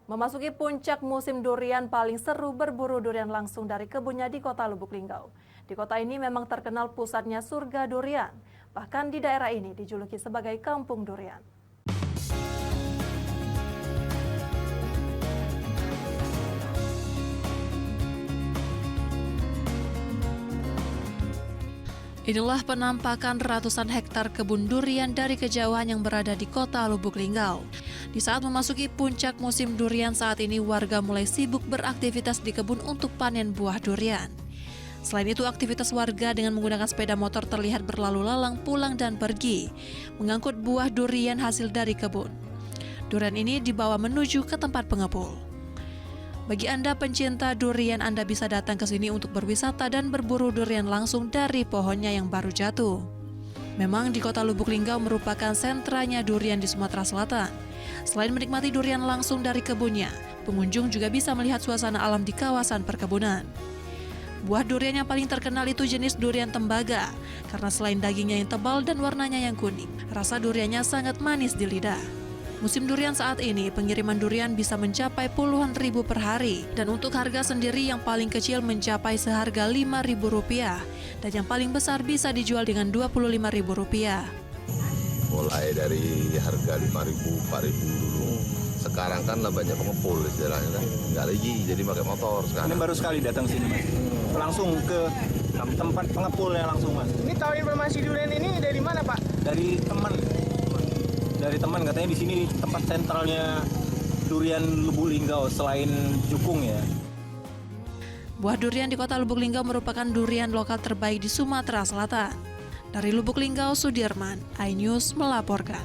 Memasuki puncak musim durian, paling seru berburu durian langsung dari kebunnya di kota Lubuk Linggau. Di kota ini memang terkenal pusatnya surga durian. Bahkan di daerah ini dijuluki sebagai kampung durian. Inilah penampakan ratusan hektar kebun durian dari kejauhan yang berada di kota Lubuk Linggau. Di saat memasuki puncak musim durian saat ini, warga mulai sibuk beraktivitas di kebun untuk panen buah durian. Selain itu, aktivitas warga dengan menggunakan sepeda motor terlihat berlalu lalang pulang dan pergi, mengangkut buah durian hasil dari kebun. Durian ini dibawa menuju ke tempat pengepul. Bagi Anda pencinta durian, Anda bisa datang ke sini untuk berwisata dan berburu durian langsung dari pohonnya yang baru jatuh. Memang di kota Lubuk Linggau merupakan sentranya durian di Sumatera Selatan. Selain menikmati durian langsung dari kebunnya, pengunjung juga bisa melihat suasana alam di kawasan perkebunan. Buah durian yang paling terkenal itu jenis durian tembaga, karena selain dagingnya yang tebal dan warnanya yang kuning, rasa duriannya sangat manis di lidah. Musim durian saat ini, pengiriman durian bisa mencapai puluhan ribu per hari. Dan untuk harga sendiri yang paling kecil mencapai seharga Rp5.000. Dan yang paling besar bisa dijual dengan Rp25.000. Mulai dari harga Rp5.000, Rp4.000 dulu. Sekarang kan lah banyak pengepul istilahnya kan. Nggak lagi, jadi pakai motor sekarang. Ini baru sekali datang sini mas. Langsung ke tempat pengepulnya langsung mas. Ini tahu informasi durian ini dari mana Pak? Dari teman katanya di sini tempat sentralnya durian Lubuk Linggau selain Jukung ya. Buah durian di kota Lubuk Linggau merupakan durian lokal terbaik di Sumatera Selatan. Dari Lubuk Linggau, Sudirman, iNews melaporkan.